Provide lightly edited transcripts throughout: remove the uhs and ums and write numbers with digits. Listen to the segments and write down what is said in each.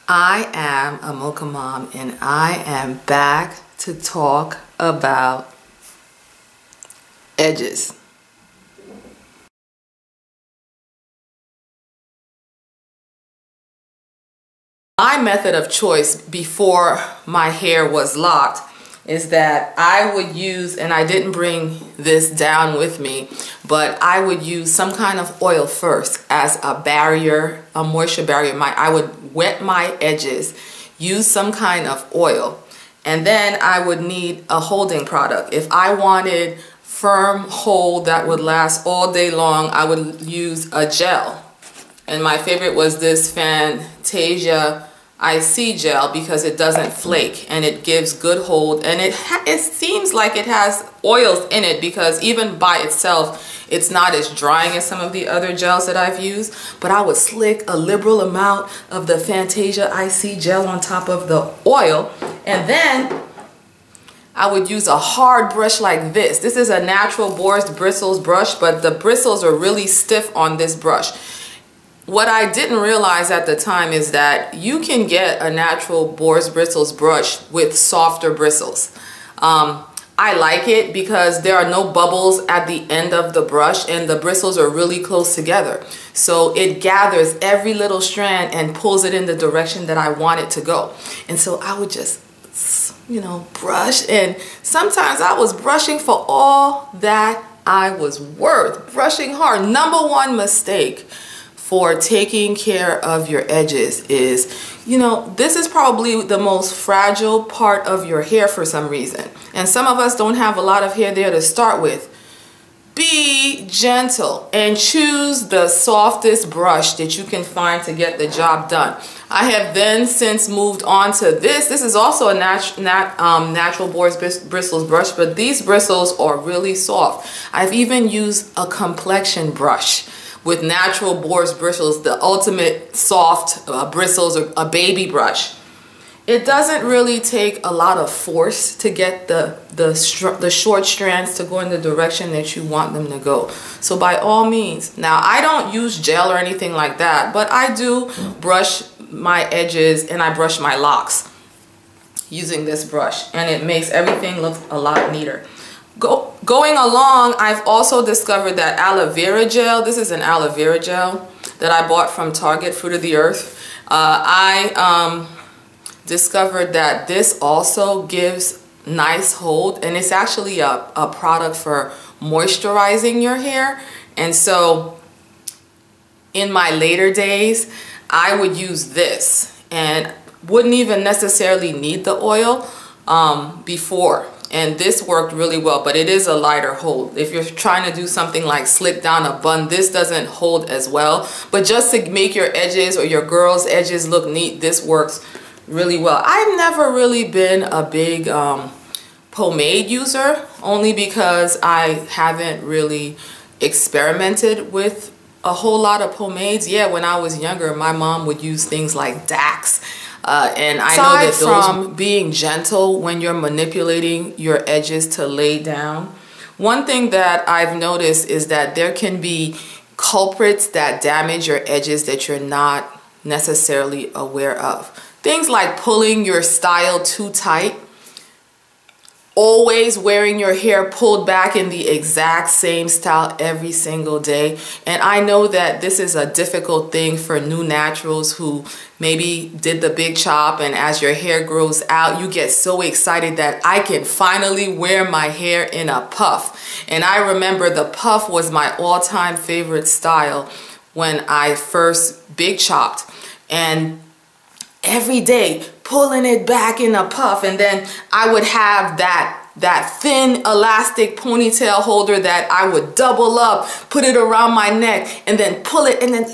I am a mocha mom and I am back to talk about edges. My method of choice before my hair was locked is that I would use, and I didn't bring this down with me, but I would use some kind of oil first as a barrier, a moisture barrier. I would wet my edges, use some kind of oil, and then I would need a holding product. If I wanted firm hold that would last all day long, I would use a gel. And my favorite was this Fantasia IC gel because it doesn't flake and it gives good hold, and it seems like it has oils in it because even by itself it's not as drying as some of the other gels that I've used. But I would slick a liberal amount of the Fantasia IC gel on top of the oil, and then I would use a hard brush like this. This is a natural boar's bristles brush, but the bristles are really stiff on this brush. What I didn't realize at the time is that you can get a natural boar's bristles brush with softer bristles. I like it because there are no bubbles at the end of the brush and the bristles are really close together. So it gathers every little strand and pulls it in the direction that I want it to go. And so I would just, brush, and sometimes I was brushing for all that I was worth. Brushing hard. #1 mistake for taking care of your edges is, this is probably the most fragile part of your hair for some reason. And some of us don't have a lot of hair there to start with. Be gentle and choose the softest brush that you can find to get the job done. I have then since moved on to this. This is also a natural boar's bristles brush, but these bristles are really soft. I've even used a complexion brush with natural boar's bristles, the ultimate soft bristles, or a baby brush. It doesn't really take a lot of force to get the short strands to go in the direction that you want them to go. So by all means, now I don't use gel or anything like that, but I do brush my edges and I brush my locks using this brush, and it makes everything look a lot neater. Going along, I've also discovered that aloe vera gel, this is an aloe vera gel that I bought from Target, Fruit of the Earth. I discovered that this also gives nice hold, and it's actually a product for moisturizing your hair. And so in my later days, I would use this and wouldn't even necessarily need the oil before. And this worked really well, but it is a lighter hold. If you're trying to do something like slick down a bun, this doesn't hold as well. But just to make your edges or your girl's edges look neat, this works really well. I've never really been a big pomade user, only because I haven't really experimented with a whole lot of pomades. Yeah, when I was younger, my mom would use things like Dax. And I know that those, from being gentle when you're manipulating your edges to lay down, one thing that I've noticed is that there can be culprits that damage your edges that you're not necessarily aware of. Things like pulling your style too tight, always wearing your hair pulled back in the exact same style every single day. And I know that this is a difficult thing for new naturals who maybe did the big chop, and as your hair grows out, you get so excited that I can finally wear my hair in a puff. And I remember the puff was my all-time favorite style when I first big chopped, and every day pulling it back in a puff, and then I would have that thin elastic ponytail holder that I would double up, put it around my neck, and then pull it, and then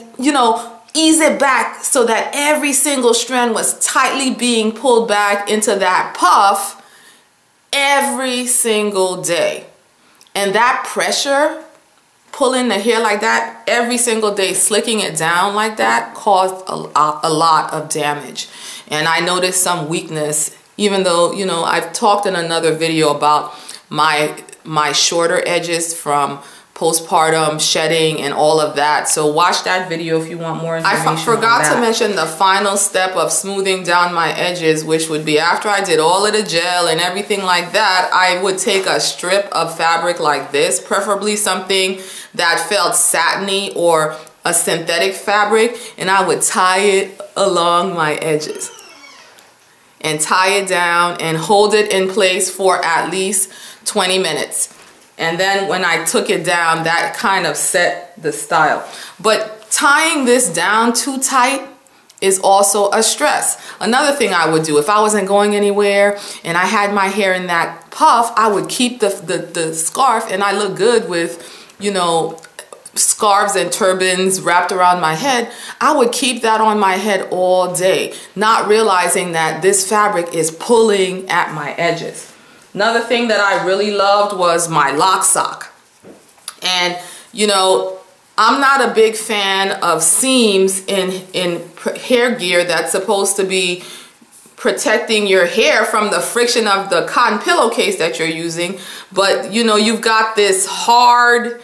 ease it back so that every single strand was tightly being pulled back into that puff every single day. And that pressure, pulling the hair like that every single day, slicking it down like that, caused a lot of damage. And I noticed some weakness, even though, I've talked in another video about my shorter edges from postpartum shedding and all of that. So watch that video if you want more information. I forgot to mention the final step of smoothing down my edges, which would be after I did all of the gel and everything like that, I would take a strip of fabric like this, preferably something that felt satiny or a synthetic fabric, and I would tie it along my edges and tie it down and hold it in place for at least 20 minutes. And then when I took it down, that kind of set the style. But tying this down too tight is also a stress. Another thing I would do, if I wasn't going anywhere and I had my hair in that puff, I would keep the scarf, and I look good with, you know, scarves and turbans wrapped around my head. I would keep that on my head all day, not realizing that this fabric is pulling at my edges. Another thing that I really loved was my lock sock. And you know, I'm not a big fan of seams in hair gear that's supposed to be protecting your hair from the friction of the cotton pillowcase that you're using. But you know, you've got this hard,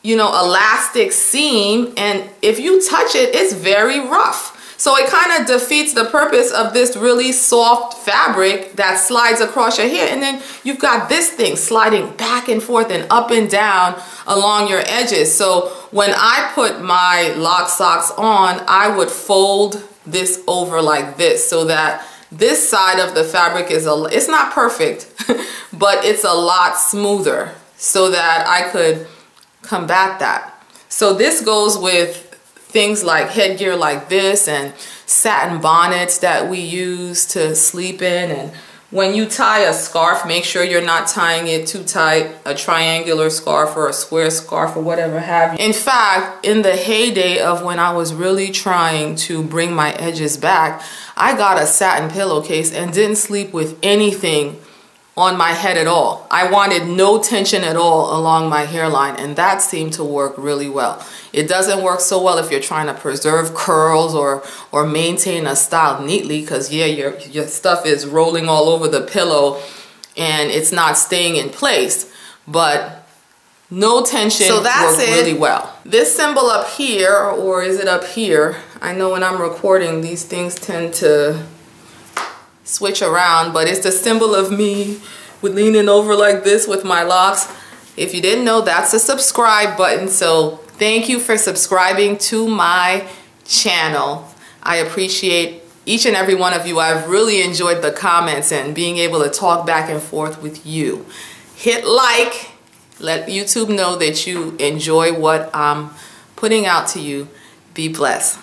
you know, elastic seam, and if you touch it, it's very rough. So it kind of defeats the purpose of this really soft fabric that slides across your hair. And then you've got this thing sliding back and forth and up and down along your edges. So when I put my lock socks on, I would fold this over like this, so that this side of the fabric is it's not perfect, but it's a lot smoother, so that I could combat that. So this goes with things like headgear like this and satin bonnets that we use to sleep in. And when you tie a scarf, make sure you're not tying it too tight, a triangular scarf or a square scarf or whatever have you. In fact, in the heyday of when I was really trying to bring my edges back, I got a satin pillowcase and didn't sleep with anything on my head at all. I wanted no tension at all along my hairline, and that seemed to work really well. It doesn't work so well if you're trying to preserve curls or maintain a style neatly, because yeah, your stuff is rolling all over the pillow and it's not staying in place. But no tension, so that's worked really well. This symbol up here, or is it up here? I know when I'm recording, these things tend to switch around, but it's the symbol of me with leaning over like this with my locks. If you didn't know, that's the subscribe button. So thank you for subscribing to my channel. I appreciate each and every one of you. I've really enjoyed the comments and being able to talk back and forth with you. Hit like, let YouTube know that you enjoy what I'm putting out to you. Be blessed.